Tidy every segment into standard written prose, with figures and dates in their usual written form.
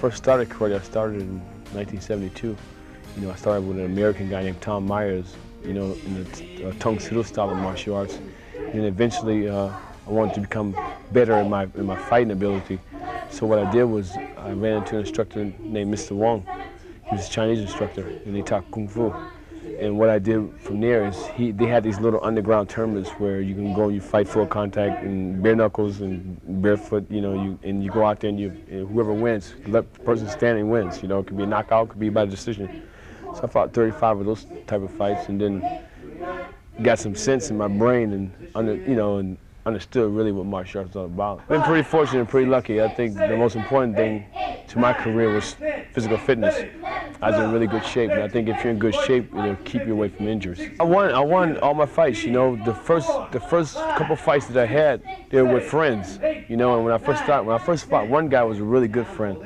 first started karate, I started in 1972. You know, I started with an American guy named Tom Myers, you know, in the Tong Soo style of martial arts. And eventually, I wanted to become better in my fighting ability. So what I did was I ran into an instructor named Mr. Wong. He was a Chinese instructor, and he taught Kung Fu. And what I did from there is they had these little underground tournaments where you can go and you fight full contact and bare knuckles and barefoot, you know, you go out there and whoever wins, the person standing wins. You know, it could be a knockout, it could be by decision. So I fought 35 of those type of fights, and then got some sense in my brain and understood really what martial arts is all about. I've been pretty fortunate and pretty lucky. I think the most important thing to my career was physical fitness. I was in really good shape, and I think if you're in good shape, it'll keep you away from injuries. I won all my fights. You know, the first couple fights that I had, they were with friends. You know, and when I first fought, one guy was a really good friend,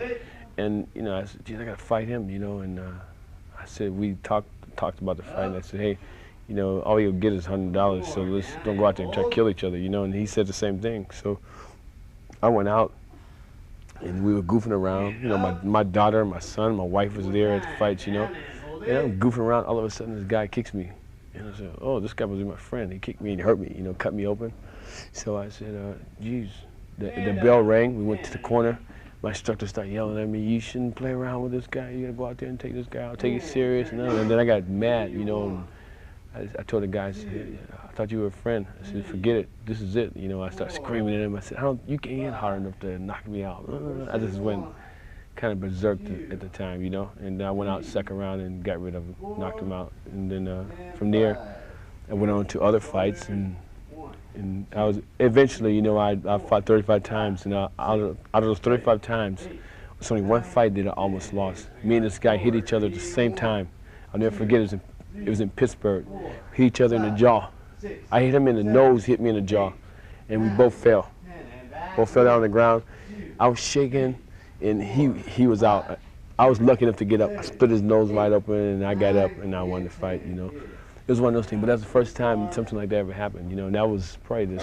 and you know, I said, geez, I gotta fight him. You know, and I said, we talked about the fight, and I said, hey, you know, all you'll get is $100, so let's don't go out there and try to kill each other, you know, and he said the same thing. So I went out, and we were goofing around. You know, my daughter, my son, my wife was there at the fights, you know, and I'm goofing around. All of a sudden, this guy kicks me, and I said, oh, this guy was my friend. He kicked me and hurt me, you know, cut me open. So I said, geez, the bell rang. We went to the corner. My instructor started yelling at me, you shouldn't play around with this guy. You gotta go out there and take this guy out, take it serious. And then I got mad, you know. I told the guy, I said, I thought you were a friend. I said, forget it, this is it. You know, I started screaming at him. I said, you can't hit hard enough to knock me out. I just went kind of berserk at the time, you know. And I went out second round and got rid of him, knocked him out. And then from there, I went on to other fights. And I was, eventually, you know, I fought 35 times. And out of those 35 times, there's only one fight that I almost lost. Me and this guy hit each other at the same time. I'll never forget it. It was in Pittsburgh. Hit each other in the jaw. I hit him in the nose, hit me in the jaw, and we both fell. Both fell down on the ground. I was shaking, and he was out. I was lucky enough to get up. I split his nose wide open, and I got up, and I won the fight. You know, it was one of those things. But that's the first time something like that ever happened. You know, and that was probably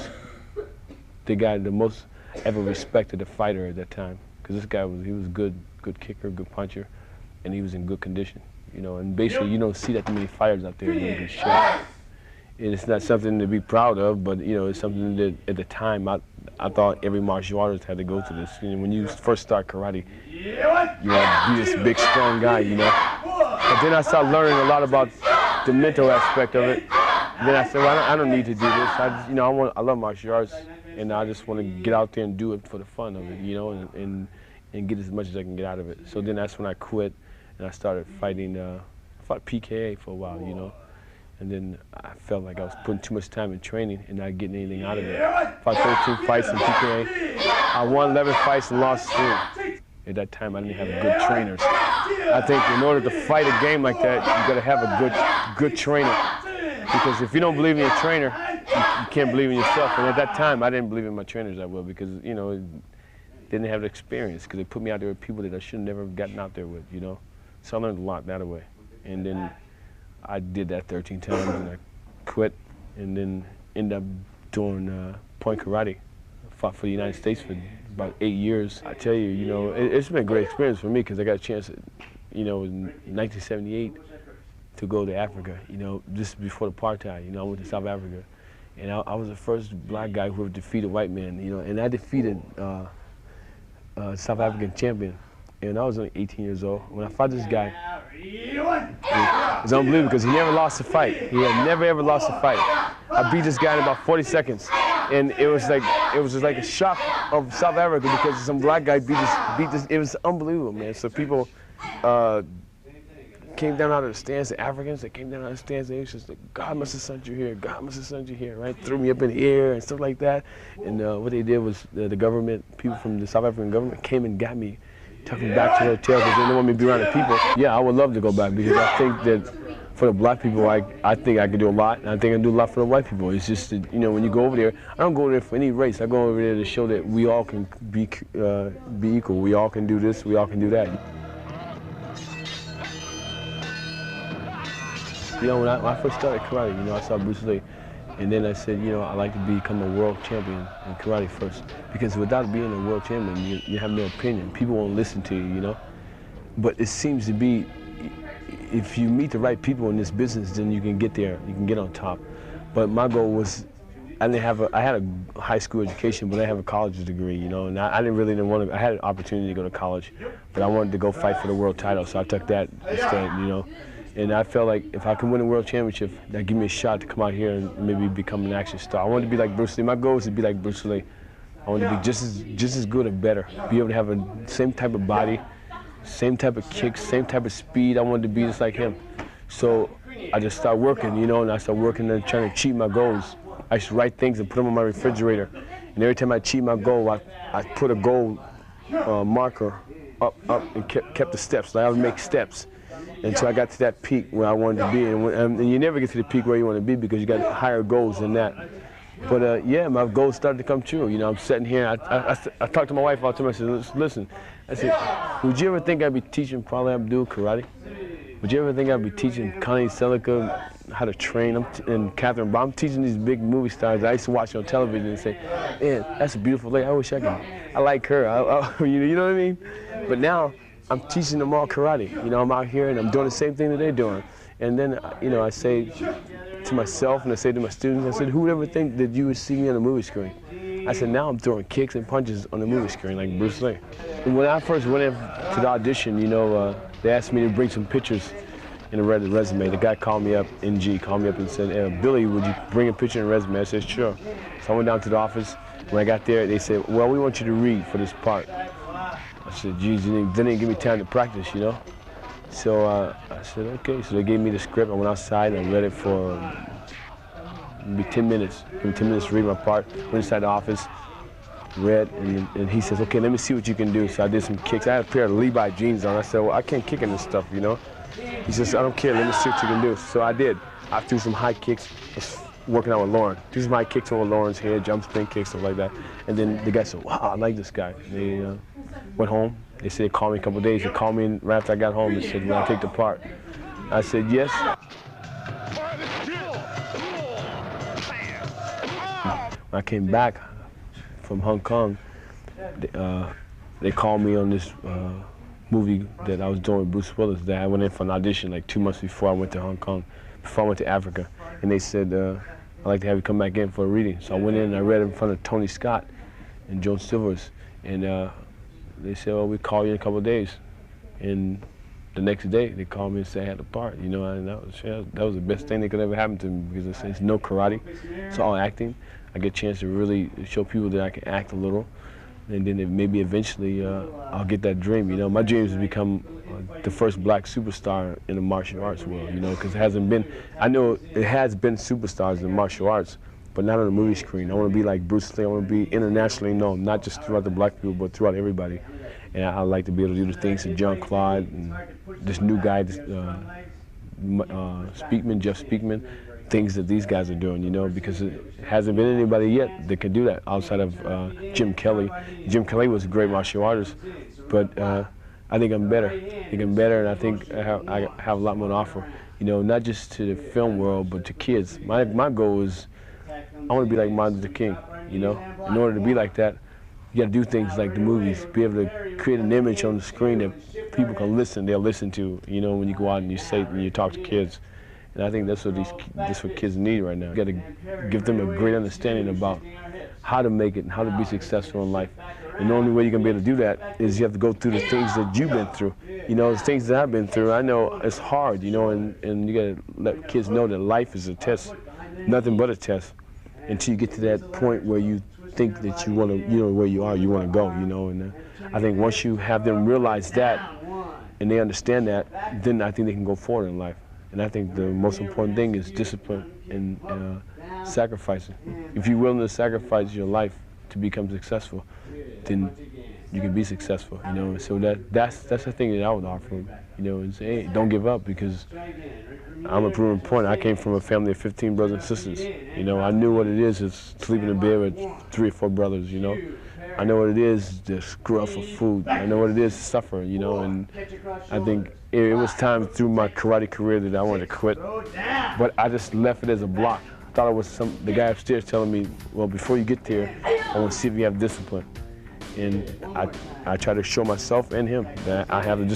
the guy the most ever respected a fighter at that time, because this guy he was good kicker, good puncher, and he was in good condition. You know, and basically you don't see that many fighters out there in good shape. And it's not something to be proud of, but you know, it's something that at the time I thought every martial artist had to go to this. You know, when you first start karate, you have to be this big, strong guy, you know. But then I started learning a lot about the mental aspect of it. And then I said, well, I don't need to do this. I love martial arts, and I just want to get out there and do it for the fun of it, you know, and get as much as I can get out of it. So then that's when I quit. And I started fighting, I fought PKA for a while, you know. And then I felt like I was putting too much time in training and not getting anything out of it. Fought 13 fights in PKA. I won 11 fights and lost 3. At that time, I didn't have good trainers. I think in order to fight a game like that, you got to have a good trainer. Because if you don't believe in your trainer, you can't believe in yourself. And at that time, I didn't believe in my trainers that well because, you know, they didn't have the experience because they put me out there with people that I should have never gotten out there with, you know. So I learned a lot that way. And then I did that 13 times and I quit and then ended up doing point karate. I fought for the United States for about 8 years. I tell you, you know, it's been a great experience for me because I got a chance, you know, in 1978 to go to Africa, you know, just before the apartheid. You know, I went to South Africa. And I was the first black guy who ever defeated a white man, you know, and I defeated South African champion. And I was only 18 years old. When I fought this guy, it was unbelievable because he never lost a fight. He had never ever lost a fight. I beat this guy in about 40 seconds. And it was just like a shock of South Africa because some black guy beat this. It was unbelievable, man. So people came down out of the stands, the Africans that came down out of the stands, they was just like, God must have sent you here, God must have sent you here, right? Threw me up in the air and stuff like that. And what they did was the government, people from the South African government came and got me, took me back to the hotel because they didn't want me to be around the people. Yeah, I would love to go back because I think that for the black people, I think I could do a lot, and I think I can do a lot for the white people. It's just that, you know, when you go over there, I don't go over there for any race. I go over there to show that we all can be equal. We all can do this, we all can do that. You know, when I first started karate, you know, I saw Bruce Lee, And then I said, you know, I'd like to become a world champion in karate first. Because without being a world champion, you have no opinion. People won't listen to you, you know? But it seems to be, if you meet the right people in this business, then you can get there, you can get on top. But my goal was, I had a high school education, but I didn't have a college degree, you know, and I didn't want to, I had an opportunity to go to college, but I wanted to go fight for the world title, so I took that instead, you know. And I felt like if I could win a world championship, that'd give me a shot to come out here and maybe become an action star. I wanted to be like Bruce Lee. My goal was to be like Bruce Lee. I wanted to be just as good or better, be able to have the same type of body, same type of kicks, same type of speed. I wanted to be just like him. So I just started working, you know, and I started working and trying to achieve my goals. I used to write things and put them on my refrigerator. And every time I achieved my goal, I put a goal marker up and kept the steps. Like I would make steps until I got to that peak where I wanted to be. And you never get to the peak where you want to be because you got higher goals than that. But yeah, my goals started to come true. You know, I'm sitting here, I talked to my wife all the time. I said, listen, I said, would you ever think I'd be teaching Paula Abdul karate? Would you ever think I'd be teaching Connie Selica how to train? And Catherine, but I'm teaching these big movie stars I used to watch on television and say, man, that's a beautiful lady. I wish I could. I like her. You know what I mean? But now I'm teaching them all karate. You know, I'm out here and I'm doing the same thing that they're doing. And then, you know, I say to myself and I say to my students, I said, who would ever think that you would see me on a movie screen? I said, now I'm throwing kicks and punches on the movie screen like Bruce Lee. And when I first went in to the audition, you know, they asked me to bring some pictures in a resume. The guy called me up, NG, called me up and said, Billy, would you bring a picture in a resume? I said, sure. So I went down to the office. When I got there, they said, well, we want you to read for this part. I said, geez, they didn't give me time to practice, you know? So I said, okay. So they gave me the script. I went outside and I read it for maybe 10 minutes. Give me 10 minutes to read my part. Went inside the office, read, and he says, okay, let me see what you can do. So I did some kicks. I had a pair of Levi jeans on. I said, well, I can't kick in this stuff, you know? He says, I don't care, let me see what you can do. So I did. I threw some high kicks, was working out with Lauren. Threw some high kicks over Lauren's head, jump spin kicks, stuff like that. And then the guy said, wow, I like this guy. They went home. They said, call me a couple of days. They called me right after I got home and said, will I take the part? I said, yes. When I came back from Hong Kong, they called me on this movie that I was doing with Bruce Willis. That I went in for an audition like 2 months before I went to Hong Kong, before I went to Africa. And they said, I'd like to have you come back in for a reading. So I went in and I read in front of Tony Scott and Joan Silvers. And they said, well, we'll call you in a couple of days. And the next day, they called me and said I had a part. You know, and that was the best thing that could ever happen to me because it's no karate. It's all acting. I get a chance to really show people that I can act a little. And then maybe eventually I'll get that dream. You know, my dream is to become the first black superstar in the martial arts world. You know, because it hasn't been. I know it has been superstars in martial arts, but not on the movie screen. I want to be like Bruce Lee. I want to be internationally known, not just throughout the black people, but throughout everybody. And I like to be able to do the things that John Claude and this new guy, Speakman, Jeff Speakman, things that these guys are doing, you know, because it hasn't been anybody yet that can do that outside of Jim Kelly. Jim Kelly was a great martial artist, but I think I'm better. I think I'm better, and I think I have a lot more to offer, you know, not just to the film world, but to kids. My goal is I want to be like Martin Luther King, you know. In order to be like that, you got to do things like the movies, be able to create an image on the screen that people can listen, they'll listen to, you know, when you go out and you say, when you talk to kids. And I think that's what kids need right now. You got to give them a great understanding about how to make it and how to be successful in life. And the only way you can be able to do that is you have to go through the things that you've been through. You know, the things that I've been through, I know it's hard, you know, and you got to let kids know that life is a test, nothing but a test, until you get to that point where you think that you want to, you know, where you are, you want to go, you know. And I think once you have them realize that and they understand that, then I think they can go forward in life. And I think the most important thing is discipline and sacrificing. If you're willing to sacrifice your life to become successful, then you can be successful, you know. So that's the thing that I would offer them, you know, and say, hey, don't give up, because I'm a proven point. I came from a family of 15 brothers and sisters. You know, I knew what it is to sleep in a bed with 3 or 4 brothers, you know. I know what it is to screw up for food. I know what it is to suffer, you know, and I think it was time through my karate career that I wanted to quit, but I just left it as a block. thought it was the guy upstairs telling me, well, before you get there, I want to see if you have discipline. And I try to show myself and him that I have the discipline.